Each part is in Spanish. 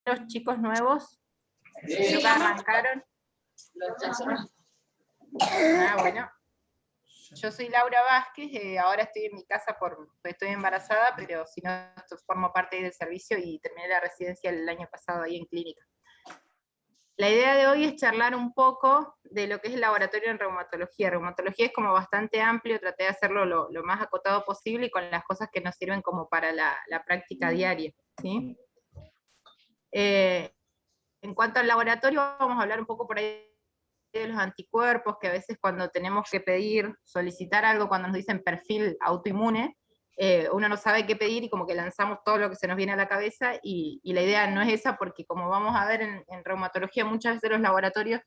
los chicos nuevos? Creo que arrancaron. Bueno. Yo soy Laura Vázquez, ahora estoy en mi casa porque estoy embarazada, pero si no, formo parte del servicio y terminé la residencia el año pasado ahí en clínica. La idea de hoy es charlar un poco de lo que es el laboratorio en reumatología. Reumatología es como bastante amplio, traté de hacerlo lo más acotado posible y con las cosas que nos sirven como para la práctica diaria, ¿sí? En cuanto al laboratorio, vamos a hablar un poco por ahí de los anticuerpos, que a veces cuando tenemos que pedir, solicitar algo, cuando nos dicen perfil autoinmune, uno no sabe qué pedir y como que lanzamos todo lo que se nos viene a la cabeza, y la idea no es esa, porque como vamos a ver en reumatología, muchas veces los laboratorios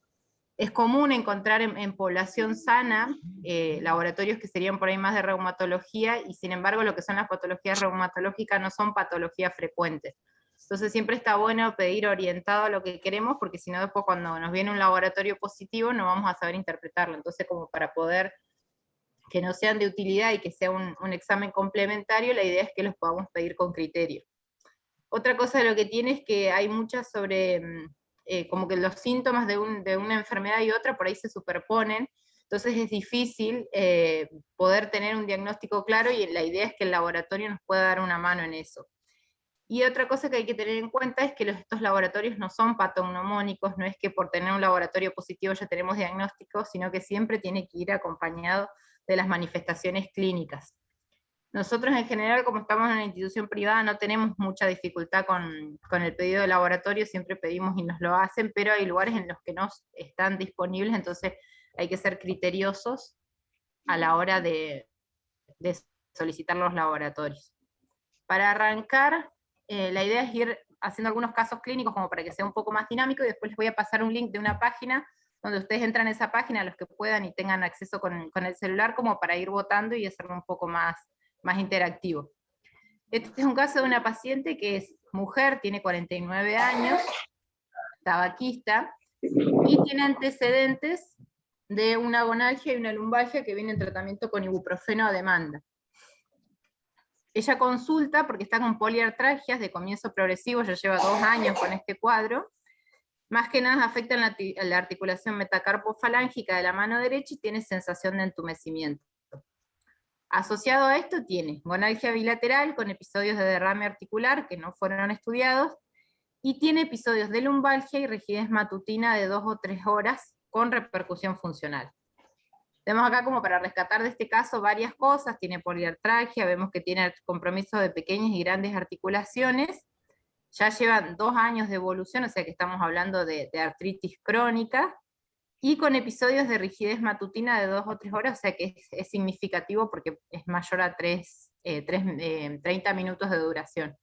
es común encontrar en población sana laboratorios que serían por ahí más de reumatología, y sin embargo lo que son las patologías reumatológicas no son patologías frecuentes. Entonces siempre está bueno pedir orientado a lo que queremos, porque si no después cuando nos viene un laboratorio positivo no vamos a saber interpretarlo. Entonces como para poder que no sean de utilidad y que sea un examen complementario, la idea es que los podamos pedir con criterio. Otra cosa de lo que tiene es que hay muchas sobre, como que los síntomas de una enfermedad y otra por ahí se superponen, entonces es difícil poder tener un diagnóstico claro, y la idea es que el laboratorio nos pueda dar una mano en eso. Y otra cosa que hay que tener en cuenta es que estos laboratorios no son patognomónicos, no es que por tener un laboratorio positivo ya tenemos diagnóstico, sino que siempre tiene que ir acompañado de las manifestaciones clínicas. Nosotros en general, como estamos en una institución privada, no tenemos mucha dificultad con el pedido de laboratorio, siempre pedimos y nos lo hacen, pero hay lugares en los que no están disponibles, entonces hay que ser criteriosos a la hora de solicitar los laboratorios. Para arrancar, la idea es ir haciendo algunos casos clínicos como para que sea un poco más dinámico, y después les voy a pasar un link de una página donde ustedes entran a esa página, los que puedan y tengan acceso con el celular, como para ir votando y hacerlo un poco más interactivo. Este es un caso de una paciente que es mujer, tiene 49 años, tabaquista, y tiene antecedentes de una gonalgia y una lumbalgia que viene en tratamiento con ibuprofeno a demanda. Ella consulta porque está con poliartralgias de comienzo progresivo, ya lleva 2 años con este cuadro. Más que nada afecta la articulación metacarpofalángica de la mano derecha y tiene sensación de entumecimiento. Asociado a esto tiene gonalgia bilateral con episodios de derrame articular que no fueron estudiados, y tiene episodios de lumbalgia y rigidez matutina de 2 o 3 horas con repercusión funcional. Tenemos acá como para rescatar de este caso varias cosas. Tiene poliartralgia, vemos que tiene compromiso de pequeñas y grandes articulaciones, ya llevan 2 años de evolución, o sea que estamos hablando de artritis crónica, y con episodios de rigidez matutina de 2 o 3 horas, o sea que es significativo porque es mayor a 30 minutos de duración.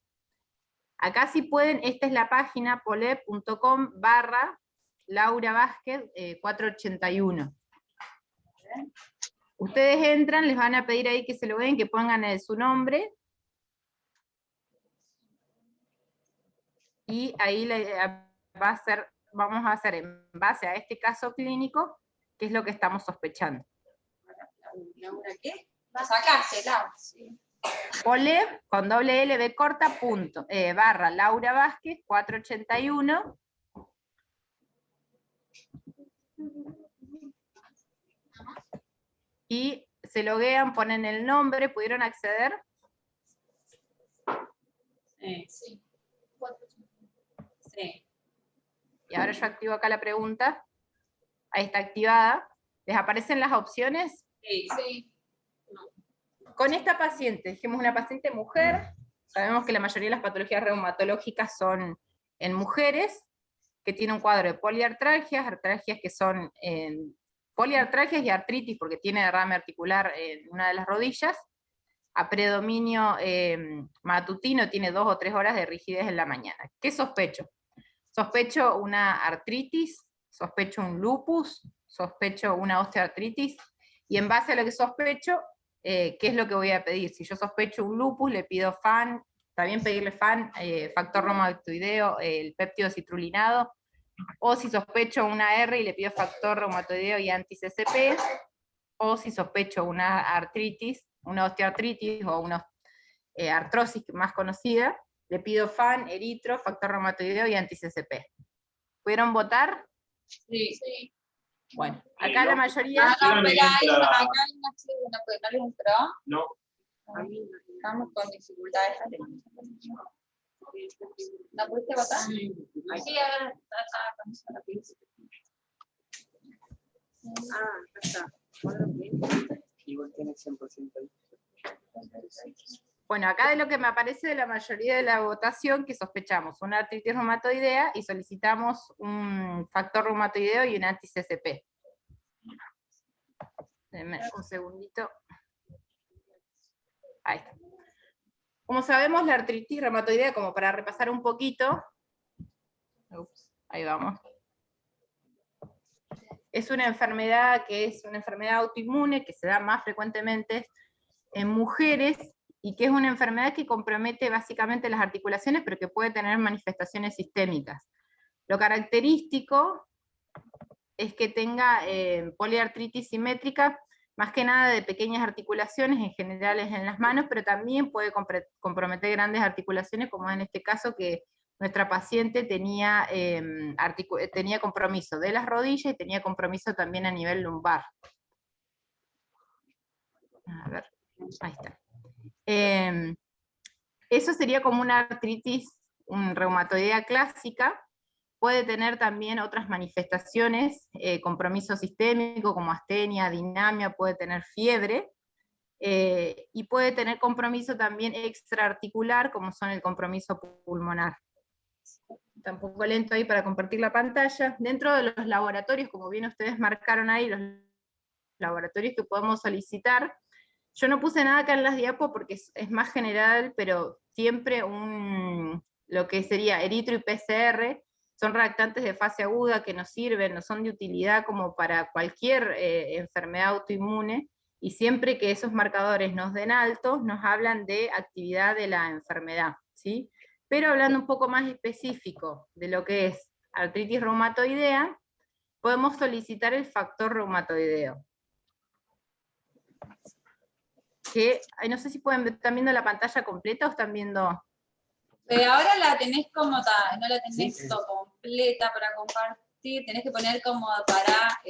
Acá si pueden, esta es la página polep.com/Laura Vázquez 481. Ustedes entran, les van a pedir ahí que se lo ven, que pongan su nombre, y ahí vamos a hacer en base a este caso clínico qué es lo que estamos sospechando. ¿Laura qué? La sacaste, Laura. Sí. Polep, con doble L, B corta, / Laura Vázquez 481. Y se loguean, ponen el nombre. ¿Pudieron acceder? Sí. Sí. Y ahora yo activo acá la pregunta. Ahí está activada. ¿Les aparecen las opciones? Sí. Sí. Con esta paciente, dijimos una paciente mujer, sabemos que la mayoría de las patologías reumatológicas son en mujeres, que tiene un cuadro de poliartralgias, artralgias que son poliartralgias y artritis porque tiene derrame articular en una de las rodillas, a predominio matutino, tiene 2 o 3 horas de rigidez en la mañana. ¿Qué sospecho? Sospecho una artritis, sospecho un lupus, sospecho una osteoartritis, y en base a lo que sospecho, ¿qué es lo que voy a pedir? Si yo sospecho un lupus, le pido FAN, también pedirle FAN, factor reumatoideo, el péptido citrulinado, o si sospecho una R y le pido factor reumatoideo y anti-CCP, o si sospecho una artritis, una osteoartritis o una artrosis más conocida, Le pido FAN, eritro, factor reumatoideo y anti-CCP. ¿Pudieron votar? Sí. Bueno, acá la mayoría... Acá hay una segunda, porque no les entró. No. Estamos con dificultades. ¿No pudiste votar? Sí, ahora está con eso. Acá está. Igual tiene 100% ahí. Bueno, acá de lo que me aparece de la mayoría de la votación, que sospechamos una artritis reumatoidea y solicitamos un factor reumatoideo y un anti-CCP. Denme un segundito. Ahí está. Como sabemos, la artritis reumatoidea, como para repasar un poquito, ahí vamos. Es una enfermedad que es una enfermedad autoinmune que se da más frecuentemente en mujeres y que es una enfermedad que compromete básicamente las articulaciones, pero que puede tener manifestaciones sistémicas. Lo característico es que tenga poliartritis simétrica, más que nada de pequeñas articulaciones, en general es en las manos, pero también puede comprometer grandes articulaciones, como en este caso que nuestra paciente tenía compromiso de las rodillas y tenía compromiso también a nivel lumbar. A ver, ahí está. Eso sería como una artritis reumatoidea clásica. Puede tener también otras manifestaciones, compromiso sistémico como astenia, dinamia, puede tener fiebre, y puede tener compromiso también extraarticular, como son el compromiso pulmonar. Está un poco lento ahí para compartir la pantalla. Dentro de los laboratorios, como bien ustedes marcaron ahí, los laboratorios que podemos solicitar, yo no puse nada acá en las diapos porque es más general, pero siempre lo que sería eritro y PCR, son reactantes de fase aguda que nos sirven, no son de utilidad como para cualquier enfermedad autoinmune, y siempre que esos marcadores nos den altos, nos hablan de actividad de la enfermedad, ¿sí? Pero hablando un poco más específico de lo que es artritis reumatoidea, podemos solicitar el factor reumatoideo. Que, no sé si están viendo la pantalla completa o están viendo... Ahora la tenés como, no la tenés completa para compartir, tenés que poner como para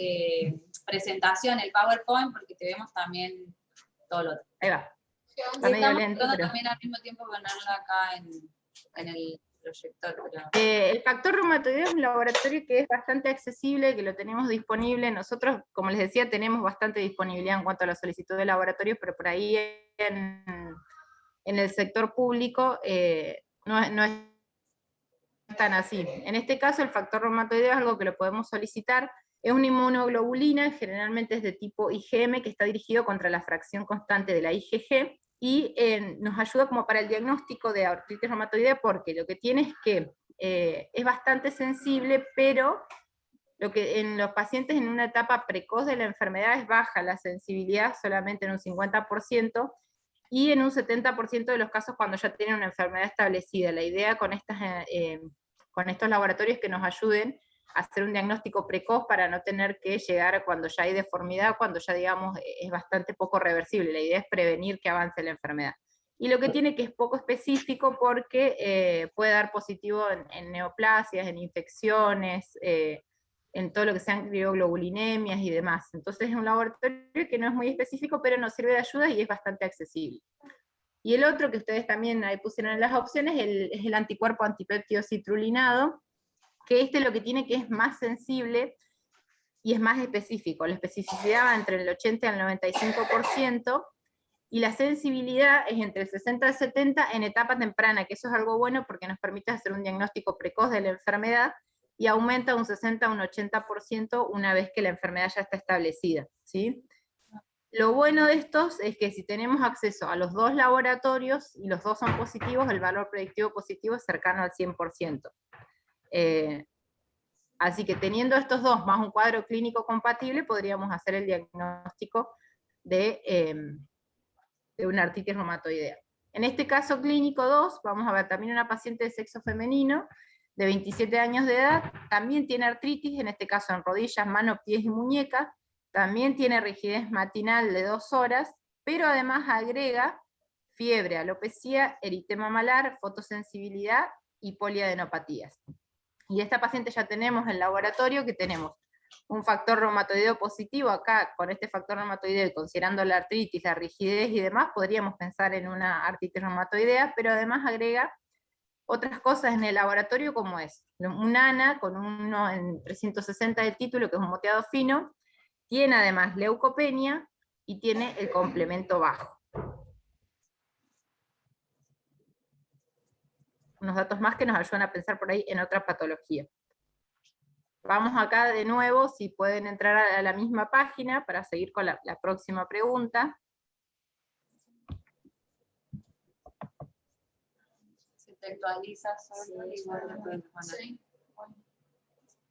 presentación el PowerPoint, porque te vemos también todo lo otro. Ahí va. Está medio lento, pero... también al mismo tiempo ponerla acá en el proyector. Pero... el factor reumatoideo es un laboratorio que es bastante accesible, que lo tenemos disponible. Nosotros, como les decía, tenemos bastante disponibilidad en cuanto a la solicitud de laboratorios, pero por ahí en el sector público no es tan así. En este caso, el factor reumatoideo es algo que lo podemos solicitar. Es una inmunoglobulina, generalmente es de tipo IgM, que está dirigido contra la fracción constante de la IgG, y nos ayuda como para el diagnóstico de artritis reumatoidea, porque lo que tiene es que es bastante sensible, pero lo que en los pacientes en una etapa precoz de la enfermedad es baja la sensibilidad, solamente en un 50%, y en un 70% de los casos cuando ya tienen una enfermedad establecida. La idea con estos laboratorios es que nos ayuden a hacer un diagnóstico precoz para no tener que llegar cuando ya hay deformidad, cuando ya digamos es bastante poco reversible. La idea es prevenir que avance la enfermedad. Y lo que tiene que es poco específico porque puede dar positivo en neoplasias, en infecciones, en todo lo que sean crioglobulinemias y demás. Entonces es un laboratorio que no es muy específico, pero nos sirve de ayuda y es bastante accesible. Y el otro que ustedes también ahí pusieron en las opciones es el anticuerpo antipéptido citrulinado, que lo que tiene que es más sensible y es más específico. La especificidad va entre el 80 y el 95%, y la sensibilidad es entre el 60 y el 70 en etapa temprana, que eso es algo bueno porque nos permite hacer un diagnóstico precoz de la enfermedad, y aumenta un 60 a un 80% una vez que la enfermedad ya está establecida, ¿sí? Lo bueno de estos es que si tenemos acceso a los dos laboratorios, y los dos son positivos, el valor predictivo positivo es cercano al 100%. Así que teniendo estos dos, más un cuadro clínico compatible, podríamos hacer el diagnóstico de una artritis reumatoidea. En este caso clínico 2, vamos a ver también una paciente de sexo femenino, de 27 años de edad, también tiene artritis, en este caso en rodillas, manos, pies y muñecas, también tiene rigidez matinal de 2 horas, pero además agrega fiebre, alopecia, eritema malar, fotosensibilidad y poliadenopatías. Y esta paciente ya tenemos en el laboratorio que tenemos un factor reumatoideo positivo. Acá, con este factor reumatoideo, considerando la artritis, la rigidez y demás, podríamos pensar en una artritis reumatoidea, pero además agrega otras cosas en el laboratorio, como es un ANA con uno en 360 de título, que es un moteado fino, tiene además leucopenia y tiene el complemento bajo. Unos datos más que nos ayudan a pensar por ahí en otra patología. Vamos acá de nuevo, si pueden entrar a la misma página para seguir con la próxima pregunta. Si te actualizas, sí.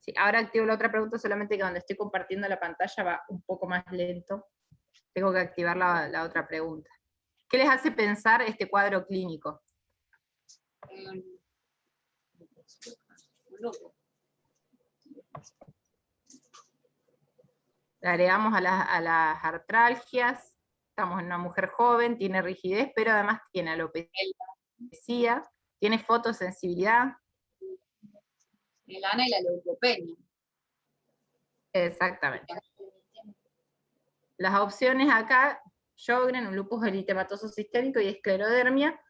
Sí, ahora activo la otra pregunta, solamente que donde estoy compartiendo la pantalla va un poco más lento. Tengo que activar la otra pregunta. ¿Qué les hace pensar este cuadro clínico? Le agregamos a las artralgias, estamos en una mujer joven, tiene rigidez, pero además tiene alopecia, tiene fotosensibilidad. El ANA y la leucopenia. Exactamente. Las opciones acá, Sjögren, un lupus eritematoso sistémico y esclerodermia.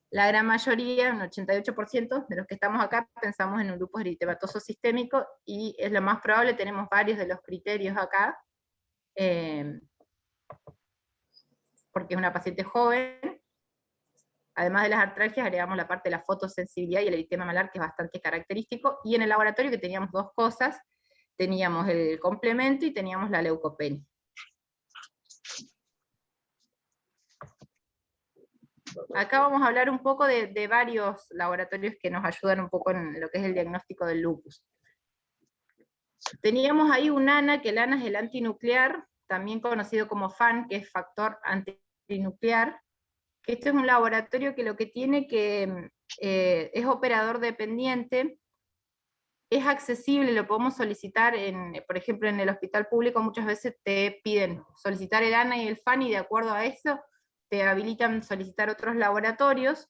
La gran mayoría, un 88% de los que estamos acá, pensamos en un lupus eritematoso sistémico, y es lo más probable, tenemos varios de los criterios acá, porque es una paciente joven. Además de las artralgias, agregamos la parte de la fotosensibilidad y el eritema malar, que es bastante característico, y en el laboratorio que teníamos dos cosas, teníamos el complemento y teníamos la leucopenia. Acá vamos a hablar un poco de varios laboratorios que nos ayudan un poco en lo que es el diagnóstico del lupus. Teníamos ahí un ANA, que el ANA es el antinuclear, también conocido como FAN, que es factor antinuclear, que este es un laboratorio que lo que tiene que es operador dependiente, es accesible, lo podemos solicitar, por ejemplo, en el hospital público muchas veces te piden solicitar el ANA y el FAN, y de acuerdo a eso te habilitan solicitar otros laboratorios,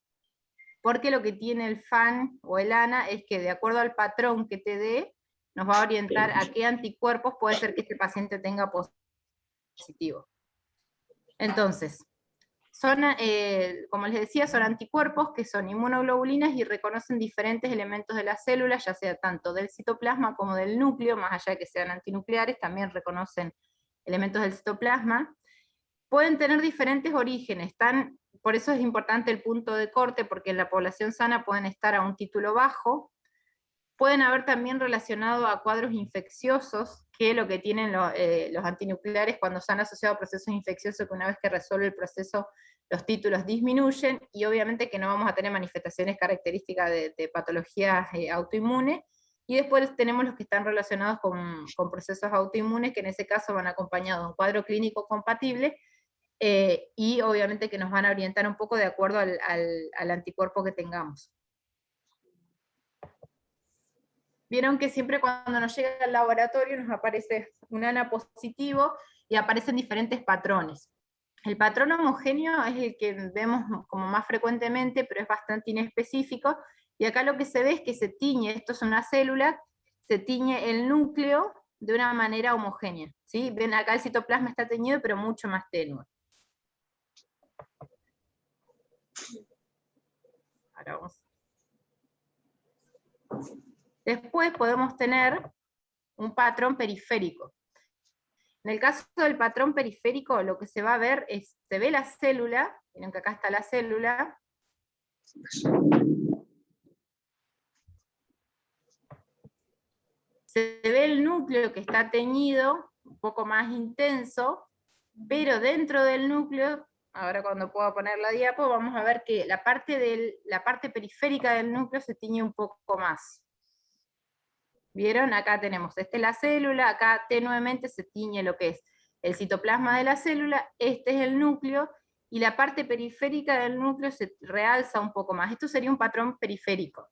porque lo que tiene el FAN o el ANA es que de acuerdo al patrón que te dé, nos va a orientar a qué anticuerpos puede ser que este paciente tenga positivo. Entonces, son, como les decía, son anticuerpos que son inmunoglobulinas y reconocen diferentes elementos de la célula, ya sea tanto del citoplasma como del núcleo, más allá de que sean antinucleares, también reconocen elementos del citoplasma. Pueden tener diferentes orígenes, por eso es importante el punto de corte, porque en la población sana pueden estar a un título bajo, pueden haber también relacionado a cuadros infecciosos, que lo que tienen los antinucleares cuando están asociados a procesos infecciosos, que una vez que resuelve el proceso, los títulos disminuyen, y obviamente que no vamos a tener manifestaciones características de patologías autoinmunes, y después tenemos los que están relacionados con procesos autoinmunes, que en ese caso van acompañados de un cuadro clínico compatible, y obviamente que nos van a orientar un poco de acuerdo al anticuerpo que tengamos. Vieron que siempre cuando nos llega al laboratorio nos aparece un ANA positivo y aparecen diferentes patrones. El patrón homogéneo es el que vemos como más frecuentemente, pero es bastante inespecífico, y acá lo que se ve es que se tiñe, esto es una célula, se tiñe el núcleo de una manera homogénea, ¿sí? Ven acá el citoplasma está teñido, pero mucho más tenue. Ahora vamos. Después podemos tener un patrón periférico. En el caso del patrón periférico, lo que se va a ver es, se ve la célula, miren que acá está la célula, se ve el núcleo que está teñido, un poco más intenso, pero dentro del núcleo, ahora cuando pueda poner la diapo, vamos a ver que la parte periférica del núcleo se tiñe un poco más. ¿Vieron? Acá tenemos, esta es la célula, acá tenuemente se tiñe lo que es el citoplasma de la célula, este es el núcleo, y la parte periférica del núcleo se realza un poco más. Esto sería un patrón periférico.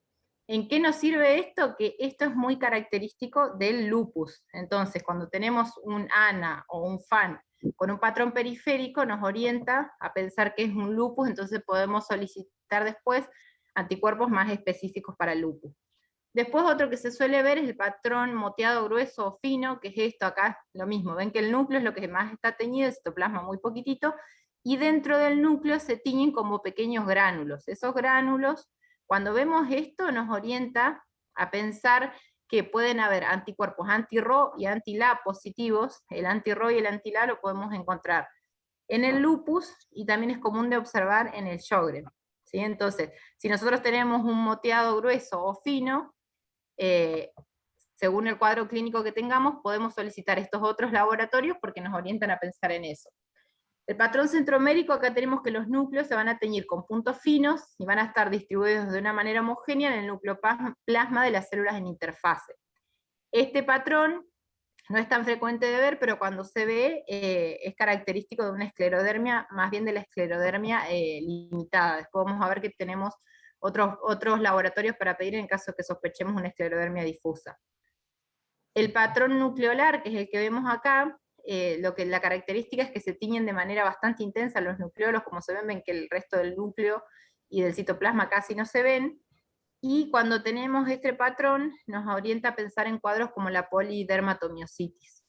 ¿En qué nos sirve esto? Que esto es muy característico del lupus. Entonces, cuando tenemos un ANA o un FAN con un patrón periférico nos orienta a pensar que es un lupus, entonces podemos solicitar después anticuerpos más específicos para el lupus. Después otro que se suele ver es el patrón moteado grueso o fino, que es esto acá, lo mismo, ven que el núcleo es lo que más está teñido, el citoplasma muy poquitito, y dentro del núcleo se tiñen como pequeños gránulos. Esos gránulos, cuando vemos esto, nos orienta a pensar que pueden haber anticuerpos anti-Ro y anti-La positivos. El anti-Ro y el anti-La lo podemos encontrar en el lupus, y también es común de observar en el Sjögren, ¿sí? Entonces, si nosotros tenemos un moteado grueso o fino, según el cuadro clínico que tengamos, podemos solicitar estos otros laboratorios porque nos orientan a pensar en eso. El patrón centromérico, acá tenemos que los núcleos se van a teñir con puntos finos y van a estar distribuidos de una manera homogénea en el núcleo plasma de las células en interfase. Este patrón no es tan frecuente de ver, pero cuando se ve es característico de una esclerodermia, más bien de la esclerodermia limitada. Después vamos a ver que tenemos otros laboratorios para pedir en caso de que sospechemos una esclerodermia difusa. El patrón nucleolar, que es el que vemos acá, la característica es que se tiñen de manera bastante intensa los nucleolos, como se ven que el resto del núcleo y del citoplasma casi no se ven, y cuando tenemos este patrón nos orienta a pensar en cuadros como la polidermatomiositis.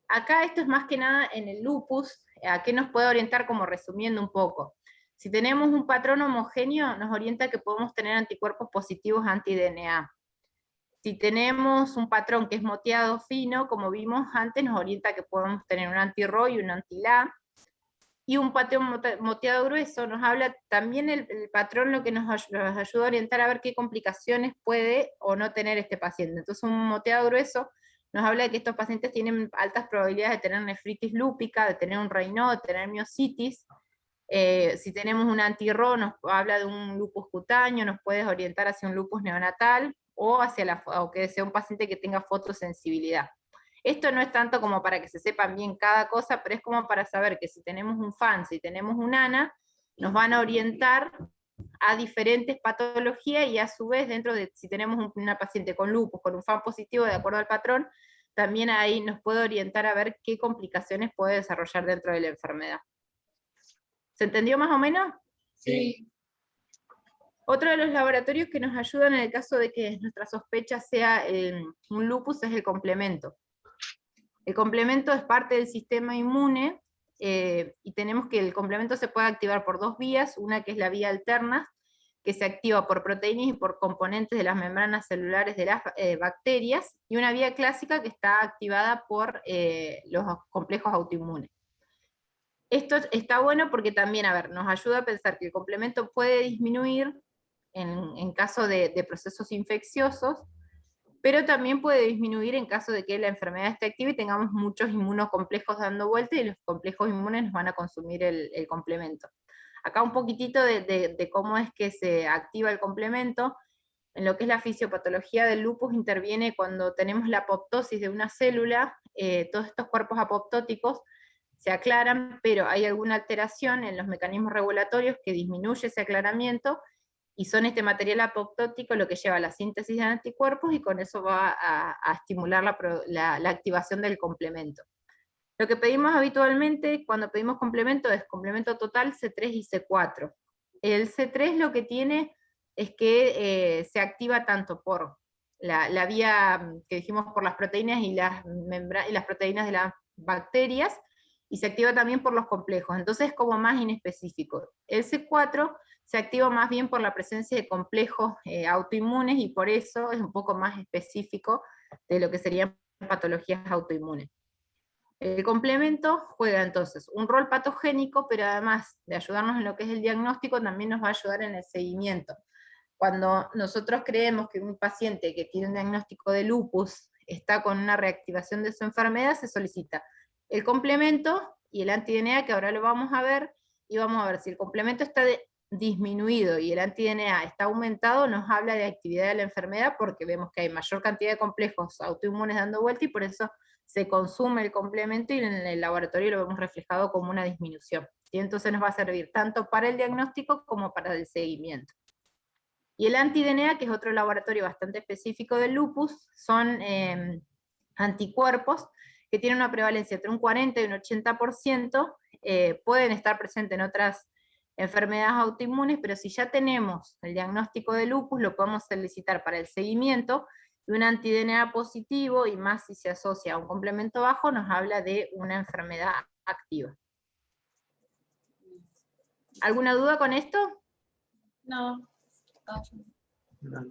Acá esto es más que nada en el lupus, ¿a qué nos puede orientar? Como resumiendo un poco. Si tenemos un patrón homogéneo, nos orienta que podemos tener anticuerpos positivos anti-DNA. Si tenemos un patrón que es moteado fino, como vimos antes, nos orienta que podemos tener un anti-Ro y un anti-La. Y un patrón moteado grueso nos habla también el patrón, lo que nos ayuda a orientar a ver qué complicaciones puede o no tener este paciente. Entonces un moteado grueso nos habla de que estos pacientes tienen altas probabilidades de tener nefritis lúpica, de tener un Raynaud, de tener miositis. Si tenemos un anti-Ro nos habla de un lupus cutáneo, nos puede orientar hacia un lupus neonatal o o que sea un paciente que tenga fotosensibilidad. Esto no es tanto como para que se sepan bien cada cosa, pero es como para saber que si tenemos un FAN, si tenemos un ANA, nos van a orientar a diferentes patologías, y a su vez, dentro de si tenemos una paciente con lupus, con un FAN positivo, de acuerdo al patrón, también ahí nos puede orientar a ver qué complicaciones puede desarrollar dentro de la enfermedad. ¿Se entendió más o menos? Sí. Otro de los laboratorios que nos ayudan en el caso de que nuestra sospecha sea un lupus es el complemento. El complemento es parte del sistema inmune, y tenemos que el complemento se puede activar por dos vías, una que es la vía alterna, que se activa por proteínas y por componentes de las membranas celulares de las bacterias, y una vía clásica que está activada por los complejos autoinmunes. Esto está bueno porque también, nos ayuda a pensar que el complemento puede disminuir en caso de procesos infecciosos, pero también puede disminuir en caso de que la enfermedad esté activa y tengamos muchos inmunocomplejos dando vuelta, y los complejos inmunes nos van a consumir el complemento. Acá un poquitito de cómo es que se activa el complemento. En lo que es la fisiopatología del lupus interviene cuando tenemos la apoptosis de una célula, todos estos cuerpos apoptóticos se aclaran, pero hay alguna alteración en los mecanismos regulatorios que disminuye ese aclaramiento, y son este material apoptótico lo que lleva a la síntesis de anticuerpos, y con eso va a estimular la activación del complemento. Lo que pedimos habitualmente cuando pedimos complemento es complemento total C3 y C4. El C3 lo que tiene es que se activa tanto por la vía que dijimos por las proteínas y las proteínas de las bacterias, y se activa también por los complejos, entonces es como más inespecífico. El C4 se activa más bien por la presencia de complejos autoinmunes, y por eso es un poco más específico de lo que serían patologías autoinmunes. El complemento juega entonces un rol patogénico, pero además de ayudarnos en lo que es el diagnóstico, también nos va a ayudar en el seguimiento. Cuando nosotros creemos que un paciente que tiene un diagnóstico de lupus está con una reactivación de su enfermedad, se solicita el complemento y el anti-DNA, que ahora lo vamos a ver, y vamos a ver si el complemento está disminuido y el anti-DNA está aumentado, nos habla de actividad de la enfermedad, porque vemos que hay mayor cantidad de complejos autoinmunes dando vuelta, y por eso se consume el complemento, y en el laboratorio lo vemos reflejado como una disminución. ¿Sí? Entonces nos va a servir tanto para el diagnóstico como para el seguimiento. Y el anti-DNA, que es otro laboratorio bastante específico del lupus, son anticuerpos que tienen una prevalencia entre un 40 y un 80%, pueden estar presentes en otras enfermedades autoinmunes, pero si ya tenemos el diagnóstico de lupus, lo podemos solicitar para el seguimiento, y un anti-DNA positivo, y más si se asocia a un complemento bajo, nos habla de una enfermedad activa. ¿Alguna duda con esto? No. No.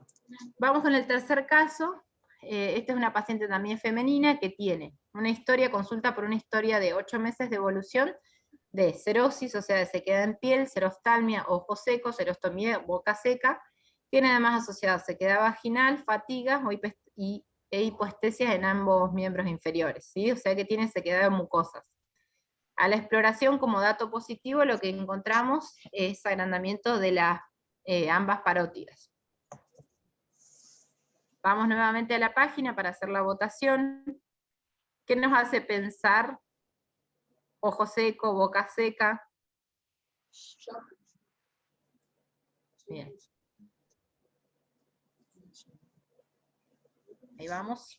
Vamos con el tercer caso. Esta es una paciente también femenina que tiene una historia, consulta por una historia de 8 meses de evolución de cerosis, o sea, de sequedad en piel, seroftalmia, ojo seco, serostomía, boca seca. Tiene además asociada sequedad vaginal, fatiga e hipoestesias en ambos miembros inferiores, ¿sí? O sea que tiene sequedad de mucosas. A la exploración como dato positivo lo que encontramos es agrandamiento de las ambas parótidas. Vamos nuevamente a la página para hacer la votación. ¿Qué nos hace pensar? Ojo seco, boca seca. Bien. Ahí vamos.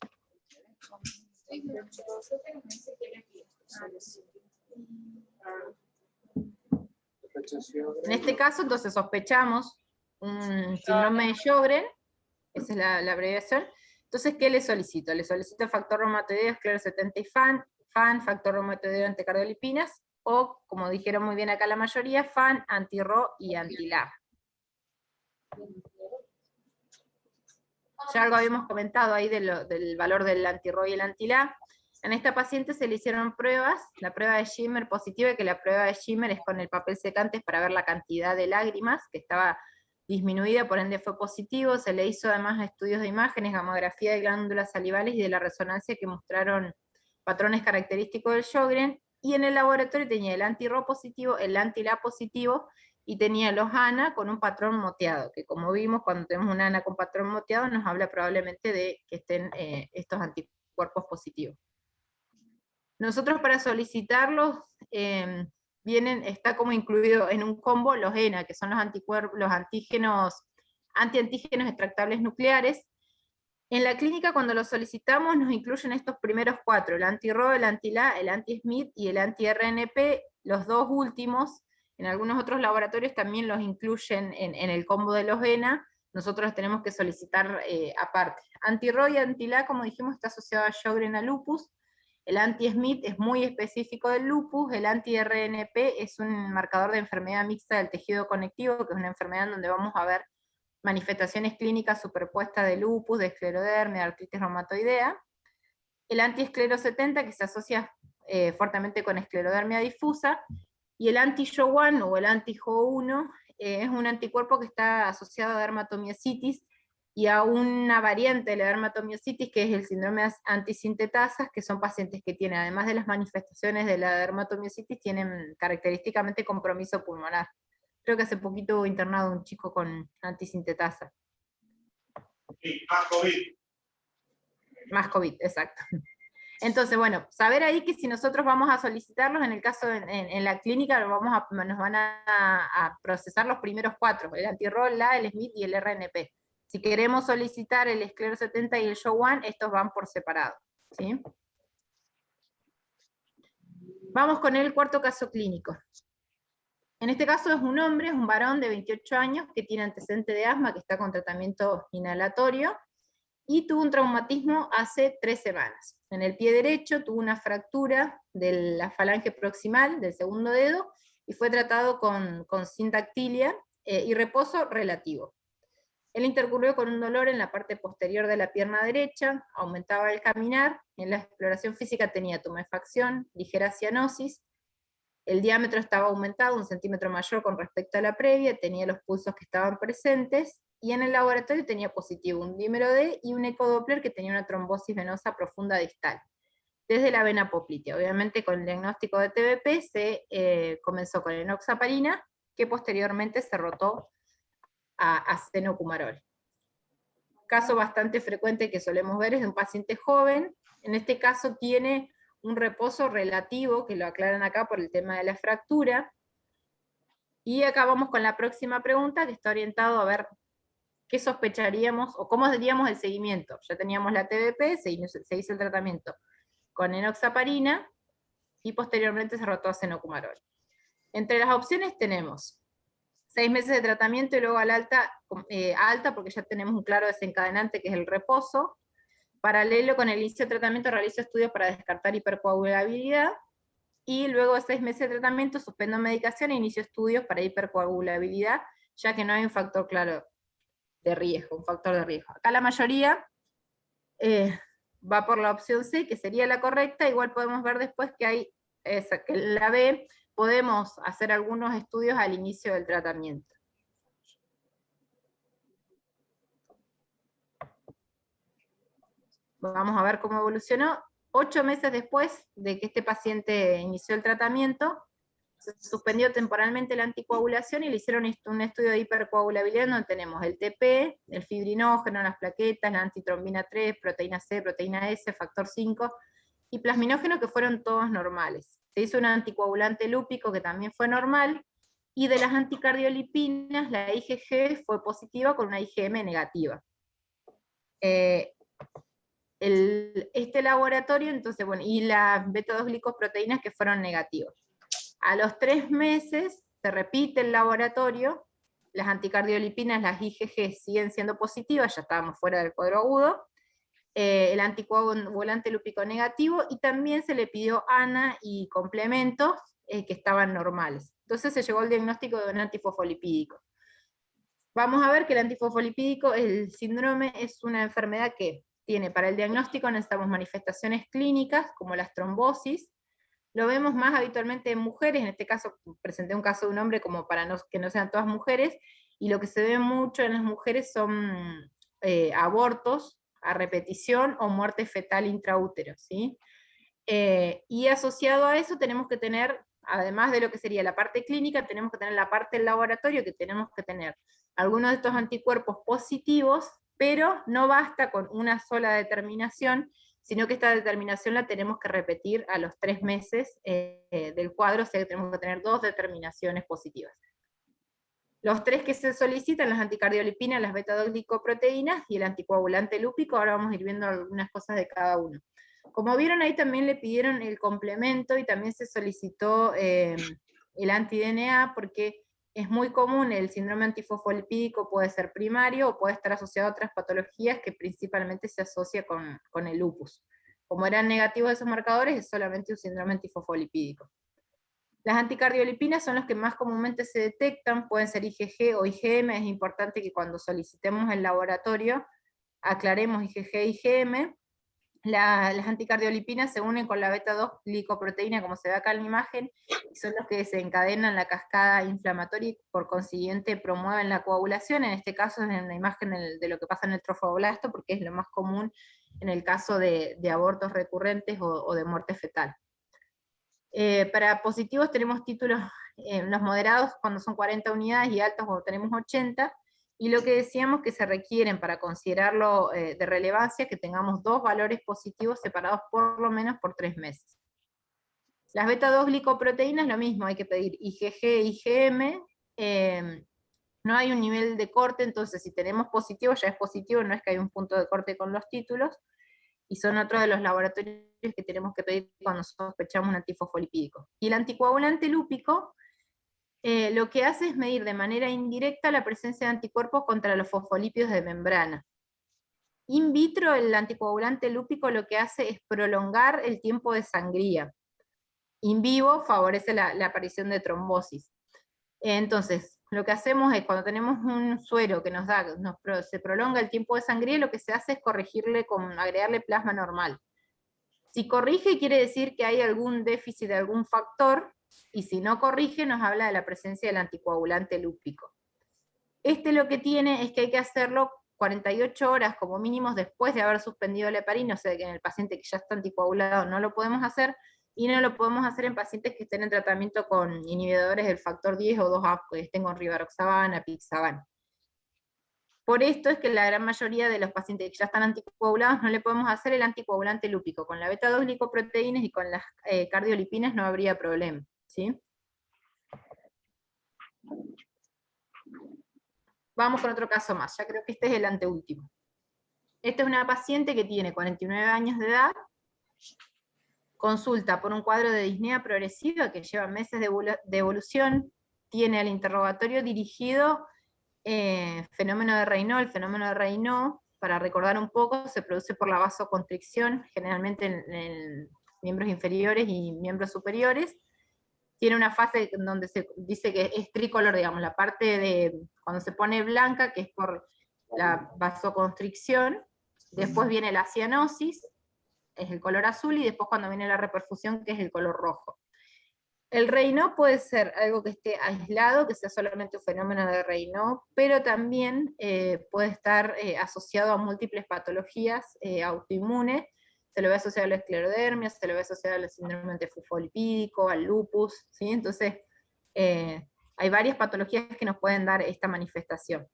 En este caso, entonces, sospechamos un síndrome de Sjögren, esa es la abreviación. Entonces, ¿qué le solicito? Le solicito factor reumatoideo, esclerosis 70 y FAN, factor reumatoideo anticardiolipinas, o, como dijeron muy bien acá la mayoría, FAN, anti-RO y anti-LA. Ya algo habíamos comentado ahí del valor del anti-RO y el anti-LA. En esta paciente se le hicieron pruebas, la prueba de Schimmer positiva, que la prueba de Schimmer es con el papel secante para ver la cantidad de lágrimas, que estaba disminuida, por ende fue positivo. Se le hizo además estudios de imágenes, gamografía de glándulas salivales y de la resonancia que mostraron patrones característicos del Sjögren, y en el laboratorio tenía el anti-RO positivo, el anti-LA positivo, y tenía los ANA con un patrón moteado, que como vimos, cuando tenemos un ANA con patrón moteado, nos habla probablemente de que estén estos anticuerpos positivos. Nosotros para solicitarlos, está como incluido en un combo los ENA, que son los antígenos, antiantígenos extractables nucleares. En la clínica, cuando los solicitamos, nos incluyen estos primeros 4, el anti-RO, el anti-LA, el anti-SMIT y el anti-RNP. Los dos últimos, en algunos otros laboratorios también los incluyen en el combo de los ENA. Nosotros los tenemos que solicitar aparte. Anti-RO y anti-LA, como dijimos, está asociado a Sjögren, a lupus. El anti-SMIT es muy específico del lupus. El anti-RNP es un marcador de enfermedad mixta del tejido conectivo, que es una enfermedad en donde vamos a ver manifestaciones clínicas superpuestas de lupus, de esclerodermia, de artritis reumatoidea. El anti-esclero 70, que se asocia fuertemente con esclerodermia difusa, y el anti-Jo1 o el anti-Jo1 es un anticuerpo que está asociado a dermatomiositis y a una variante de la dermatomiositis que es el síndrome de antisintetasas, que son pacientes que tienen, además de las manifestaciones de la dermatomiositis, tienen característicamente compromiso pulmonar. Creo que hace poquito hubo internado un chico con antisintetasa. Sí, más COVID. Más COVID, exacto. Entonces, bueno, saber ahí que si nosotros vamos a solicitarlos, en el caso en la clínica, nos van a procesar los primeros 4, el anti-RO, el SMIT y el RNP. Si queremos solicitar el esclero 70 y el Jo1, estos van por separado, ¿sí? Vamos con el cuarto caso clínico. En este caso es un hombre, es un varón de 28 años, que tiene antecedente de asma, que está con tratamiento inhalatorio, y tuvo un traumatismo hace 3 semanas. En el pie derecho tuvo una fractura de la falange proximal, del segundo dedo, y fue tratado con sindactilia y reposo relativo. Él intercurrió con un dolor en la parte posterior de la pierna derecha, aumentaba al caminar, en la exploración física tenía tumefacción, ligera cianosis, el diámetro estaba aumentado 1 centímetro mayor con respecto a la previa, tenía los pulsos que estaban presentes, y en el laboratorio tenía positivo un dímero D y un ecodoppler que tenía una trombosis venosa profunda distal, desde la vena poplitea. Obviamente con el diagnóstico de TBP se comenzó con enoxaparina, que posteriormente se rotó a senocumarol. Caso bastante frecuente que solemos ver es de un paciente joven, en este caso tiene un reposo relativo, que lo aclaran acá por el tema de la fractura, y acá vamos con la próxima pregunta, que está orientado a ver qué sospecharíamos, o cómo diríamos el seguimiento. Ya teníamos la TBP, se hizo el tratamiento con enoxaparina, y posteriormente se rotó a cenocumarol. Entre las opciones tenemos 6 meses de tratamiento y luego al alta, porque ya tenemos un claro desencadenante que es el reposo. Paralelo con el inicio de tratamiento realizo estudios para descartar hipercoagulabilidad, y luego de 6 meses de tratamiento suspendo medicación e inicio estudios para hipercoagulabilidad, ya que no hay un factor claro de riesgo, un factor de riesgo. Acá la mayoría va por la opción C, que sería la correcta. Igual podemos ver después que hay que la B, podemos hacer algunos estudios al inicio del tratamiento. Vamos a ver cómo evolucionó. 8 meses después de que este paciente inició el tratamiento, se suspendió temporalmente la anticoagulación y le hicieron un estudio de hipercoagulabilidad donde tenemos el TP, el fibrinógeno, las plaquetas, la antitrombina 3, proteína C, proteína S, factor 5, y plasminógeno, que fueron todos normales. Se hizo un anticoagulante lúpico que también fue normal, y de las anticardiolipinas, la IgG fue positiva con una IgM negativa. Este laboratorio, entonces, bueno, y las beta-2 glicoproteínas que fueron negativas. A los 3 meses se repite el laboratorio, las anticardiolipinas, las IgG siguen siendo positivas, ya estábamos fuera del cuadro agudo, el anticoagulante lúpico negativo, y también se le pidió ANA y complementos que estaban normales. Entonces se llegó al diagnóstico de un antifosfolipídico. Vamos a ver que el antifosfolipídico, el síndrome, es una enfermedad que tiene, para el diagnóstico necesitamos manifestaciones clínicas, como las trombosis. Lo vemos más habitualmente en mujeres, en este caso presenté un caso de un hombre como para que no sean todas mujeres, y lo que se ve mucho en las mujeres son abortos a repetición o muerte fetal intraútero, ¿sí? Y asociado a eso tenemos que tener, además de lo que sería la parte clínica, tenemos que tener la parte del laboratorio, que tenemos que tener algunos de estos anticuerpos positivos, pero no basta con una sola determinación, sino que esta determinación la tenemos que repetir a los 3 meses del cuadro, o sea que tenemos que tener 2 determinaciones positivas. Los 3 que se solicitan, las anticardiolipinas, las beta-2 glicoproteínas y el anticoagulante lúpico. Ahora vamos a ir viendo algunas cosas de cada uno. Como vieron, ahí también le pidieron el complemento y también se solicitó el anti-DNA, porque es muy común, el síndrome antifosfolipídico puede ser primario o puede estar asociado a otras patologías que principalmente se asocia con el lupus. Como eran negativos esos marcadores, es solamente un síndrome antifosfolipídico. Las anticardiolipinas son los que más comúnmente se detectan, pueden ser IgG o IgM. Es importante que cuando solicitemos el laboratorio aclaremos IgG e IgM. Las anticardiolipinas se unen con la beta-2 glicoproteína, como se ve acá en la imagen, y son los que desencadenan la cascada inflamatoria y por consiguiente promueven la coagulación. En este caso es en la imagen de lo que pasa en el trofoblasto, porque es lo más común en el caso de abortos recurrentes o de muerte fetal. Para positivos tenemos títulos, los moderados cuando son 40 unidades y altos cuando tenemos 80, y lo que decíamos que se requieren para considerarlo de relevancia, que tengamos 2 valores positivos separados por lo menos por 3 meses. Las beta-2 glicoproteínas, lo mismo, hay que pedir IgG e IgM, no hay un nivel de corte, entonces si tenemos positivo, ya es positivo, no es que hay un punto de corte con los títulos, y son otro de los laboratorios que tenemos que pedir cuando sospechamos un antifosfolipídico. Y el anticoagulante lúpico, lo que hace es medir de manera indirecta la presencia de anticuerpos contra los fosfolípidos de membrana. In vitro, el anticoagulante lúpico lo que hace es prolongar el tiempo de sangría. In vivo favorece la aparición de trombosis. Entonces, lo que hacemos es, cuando tenemos un suero que se prolonga el tiempo de sangría, lo que se hace es agregarle plasma normal. Si corrige, quiere decir que hay algún déficit de algún factor, y si no corrige, nos habla de la presencia del anticoagulante lúpico. Lo que tiene es que hay que hacerlo 48 horas como mínimo después de haber suspendido la heparina, o sea que en el paciente que ya está anticoagulado no lo podemos hacer, y no lo podemos hacer en pacientes que estén en tratamiento con inhibidores del factor 10 o 2A, que estén con rivaroxaban, apixaban. Por esto es que la gran mayoría de los pacientes que ya están anticoagulados no le podemos hacer el anticoagulante lúpico. Con la beta-2 glicoproteínas y con las cardiolipinas no habría problema, ¿sí? Vamos con otro caso más, ya creo que este es el anteúltimo. Esta es una paciente que tiene 49 años de edad, consulta por un cuadro de disnea progresiva que lleva meses de evolución, tiene al interrogatorio dirigido fenómeno de Raynaud. El fenómeno de Raynaud, para recordar un poco, se produce por la vasoconstricción, generalmente en miembros inferiores y miembros superiores. Tiene una fase donde se dice que es tricolor, digamos, la parte de cuando se pone blanca, que es por la vasoconstricción, después viene la cianosis, es el color azul, y después cuando viene la reperfusión, que es el color rojo. El Raynaud puede ser algo que esté aislado, que sea solamente un fenómeno de Raynaud, pero también puede estar asociado a múltiples patologías autoinmunes. Se lo ve asociado a la esclerodermia, se lo ve asociado al síndrome antifosfolipídico, al lupus, ¿sí? Entonces, hay varias patologías que nos pueden dar esta manifestación.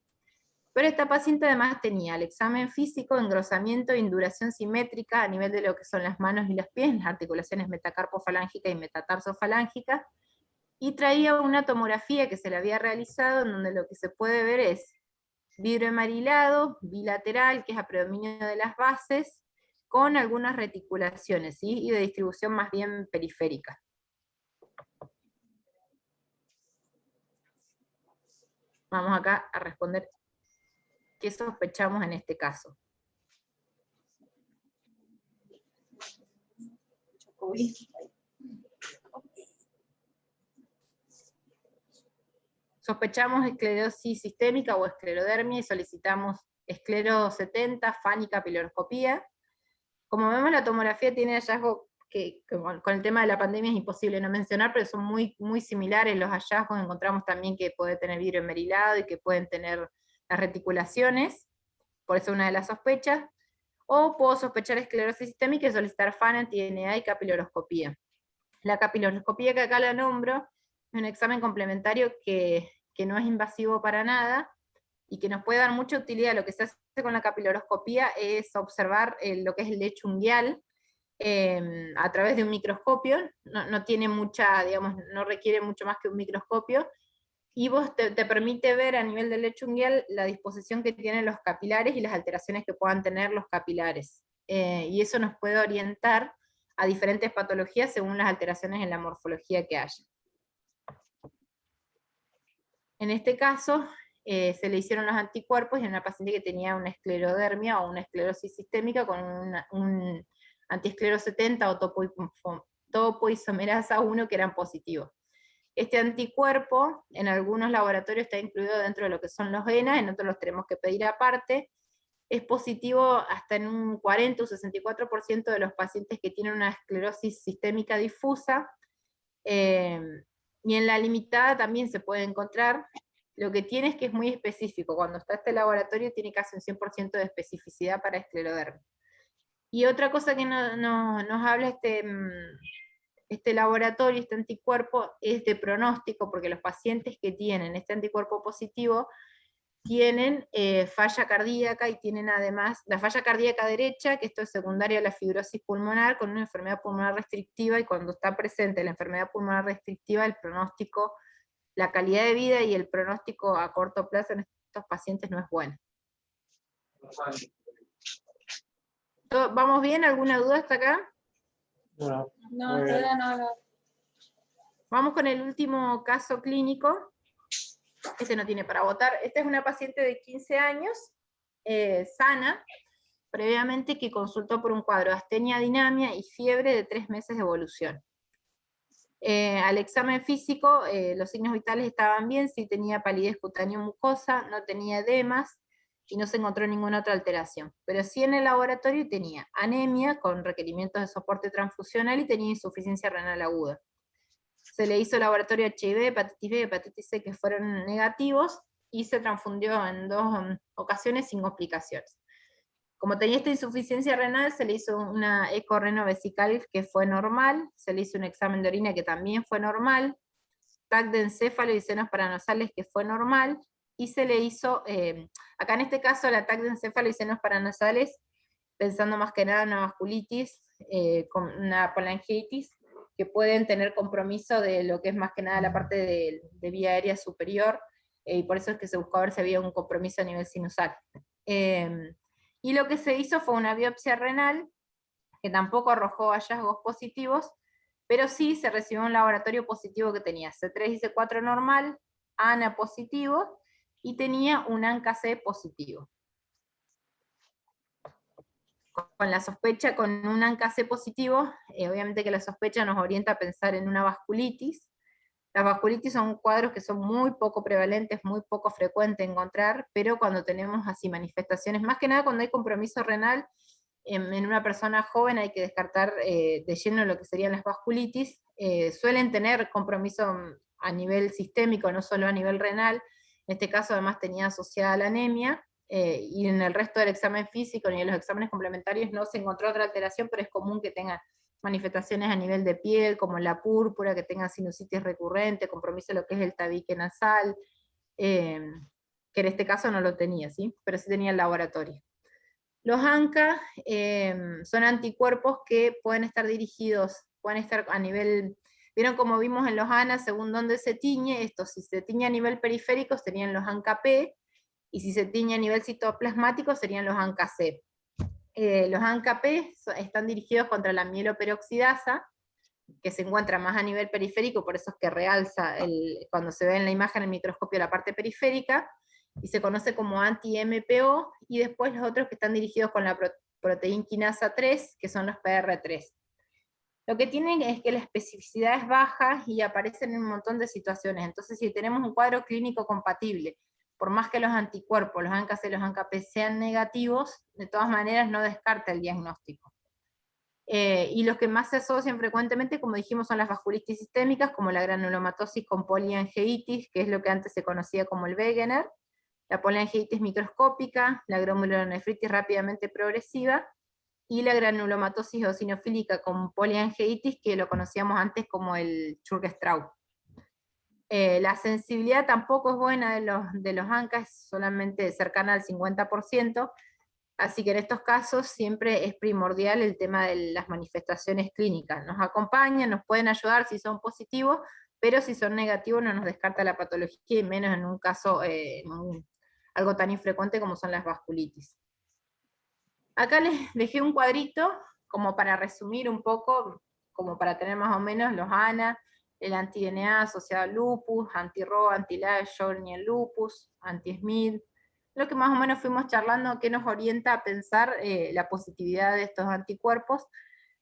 Pero esta paciente además tenía el examen físico, engrosamiento e induración simétrica a nivel de lo que son las manos y los pies, las articulaciones metacarpofalángica y metatarsofalángica, y traía una tomografía que se le había realizado, en donde lo que se puede ver es vidrio emarilado, bilateral, que es a predominio de las bases, con algunas reticulaciones, ¿sí? Y de distribución más bien periférica. Vamos acá a responder qué sospechamos en este caso. Sospechamos esclerosis sistémica o esclerodermia y solicitamos esclero70, FAN y capiloroscopía. Como vemos, la tomografía tiene hallazgos que con el tema de la pandemia es imposible no mencionar, pero son muy, muy similares los hallazgos. Encontramos también que puede tener vidrio emerilado y que pueden tener las reticulaciones, por eso una de las sospechas. O puedo sospechar esclerosis sistémica y solicitar FAN, anti-DNA y capiloroscopía. La capiloroscopía que acá la nombro es un examen complementario que no es invasivo para nada y que nos puede dar mucha utilidad. Lo que se hace con la capiloroscopía es observar lo que es el lecho unguial a través de un microscopio. No tiene mucha, digamos, no requiere mucho más que un microscopio, y vos te permite ver a nivel del lecho unguial la disposición que tienen los capilares y las alteraciones que puedan tener los capilares. Y eso nos puede orientar a diferentes patologías según las alteraciones en la morfología que haya. En este caso, se le hicieron los anticuerpos en una paciente que tenía una esclerodermia o una esclerosis sistémica con un antiesclero70 o topoisomerasa 1 que eran positivos. Este anticuerpo en algunos laboratorios está incluido dentro de lo que son los ENA, en otros los tenemos que pedir aparte. Es positivo hasta en un 40 o 64% de los pacientes que tienen una esclerosis sistémica difusa, y en la limitada también se puede encontrar. Lo que tiene es que es muy específico. Cuando está este laboratorio tiene casi un 100% de especificidad para esclerodermia. Y otra cosa que nos habla este laboratorio, este anticuerpo, es de pronóstico, porque los pacientes que tienen este anticuerpo positivo tienen falla cardíaca, y tienen además la falla cardíaca derecha, que esto es secundaria a la fibrosis pulmonar, con una enfermedad pulmonar restrictiva, y cuando está presente la enfermedad pulmonar restrictiva, el pronóstico, la calidad de vida y el pronóstico a corto plazo en estos pacientes no es bueno. ¿Vamos bien? ¿Alguna duda hasta acá? No, todavía no. Vamos con el último caso clínico. Este no tiene para votar. Esta es una paciente de 15 años, sana, previamente, que consultó por un cuadro de astenia dinamia y fiebre de 3 meses de evolución. Al examen físico, los signos vitales estaban bien, sí tenía palidez cutánea mucosa, no tenía edemas, y no se encontró ninguna otra alteración. Pero sí en el laboratorio tenía anemia con requerimientos de soporte transfusional y tenía insuficiencia renal aguda. Se le hizo laboratorio HIV, hepatitis B, hepatitis C, que fueron negativos, y se transfundió en 2 ocasiones sin complicaciones. Como tenía esta insuficiencia renal, se le hizo una ecorrenovesical que fue normal, se le hizo un examen de orina que también fue normal, TAC de encéfalo y senos paranasales que fue normal, y se le hizo, acá en este caso la TAC de encéfalo y senos paranasales, pensando más que nada en una vasculitis, con una polangitis, que pueden tener compromiso de lo que es más que nada la parte de vía aérea superior, y por eso es que se buscó ver si había un compromiso a nivel sinusal. Y lo que se hizo fue una biopsia renal, que tampoco arrojó hallazgos positivos, pero sí se recibió un laboratorio positivo que tenía C3 y C4 normal, ANA positivo, y tenía un ANCA-C positivo. Con la sospecha, con un ANCA-C positivo, obviamente que la sospecha nos orienta a pensar en una vasculitis. Las vasculitis son cuadros que son muy poco prevalentes, muy poco frecuentes encontrar, pero cuando tenemos así manifestaciones, más que nada cuando hay compromiso renal, en una persona joven hay que descartar de lleno lo que serían las vasculitis. Suelen tener compromiso a nivel sistémico, no solo a nivel renal. En este caso además tenía asociada la anemia, y en el resto del examen físico ni en los exámenes complementarios no se encontró otra alteración, pero es común que tenga manifestaciones a nivel de piel, como la púrpura, que tengan sinusitis recurrente, compromiso de lo que es el tabique nasal, que en este caso no lo tenía, ¿sí? Pero sí tenía el laboratorio. Los ANCA son anticuerpos que pueden estar dirigidos, pueden estar a nivel, vieron como vimos en los ANA, según dónde se tiñe, esto si se tiñe a nivel periférico serían los ANCA-P, y si se tiñe a nivel citoplasmático serían los ANCA-C. Los ANCA-P están dirigidos contra la mieloperoxidasa, que se encuentra más a nivel periférico, por eso es que realza cuando se ve en la imagen en el microscopio la parte periférica, y se conoce como anti-MPO, y después los otros que están dirigidos con la proteína quinasa 3, que son los PR3. Lo que tienen es que la especificidad es baja y aparecen en un montón de situaciones, entonces si tenemos un cuadro clínico compatible, por más que los anticuerpos, los ANCA-C y los ANCA-P sean negativos, de todas maneras no descarta el diagnóstico. Y los que más se asocian frecuentemente, como dijimos, son las vasculitis sistémicas, como la granulomatosis con poliangeitis, que es lo que antes se conocía como el Wegener, la poliangeitis microscópica, la glomerulonefritis rápidamente progresiva, y la granulomatosis eosinofílica con poliangeitis, que lo conocíamos antes como el Churg-Strauss. La sensibilidad tampoco es buena de los ANCA, es solamente cercana al 50%, así que en estos casos siempre es primordial el tema de las manifestaciones clínicas. Nos acompañan, nos pueden ayudar si son positivos, pero si son negativos no nos descarta la patología, y menos en un caso, algo tan infrecuente como son las vasculitis. Acá les dejé un cuadrito, como para resumir un poco, como para tener más o menos los ANA, el anti-DNA asociado al lupus, anti-RO, anti-Lajor, ni el lupus, anti-SMID, lo que más o menos fuimos charlando, que nos orienta a pensar la positividad de estos anticuerpos,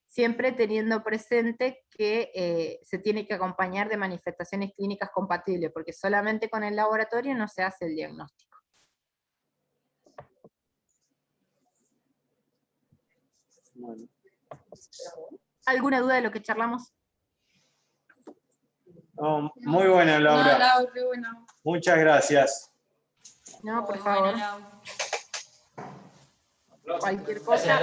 siempre teniendo presente que se tiene que acompañar de manifestaciones clínicas compatibles, porque solamente con el laboratorio no se hace el diagnóstico. Bueno. ¿Alguna duda de lo que charlamos? Oh, muy buena, Laura. No, Laura, qué bueno. Muchas gracias. No, por Muy favor. bueno, Laura. Cualquier cosa.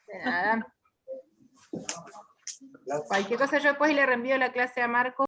De nada. Cualquier cosa yo después le reenvío la clase a Marco.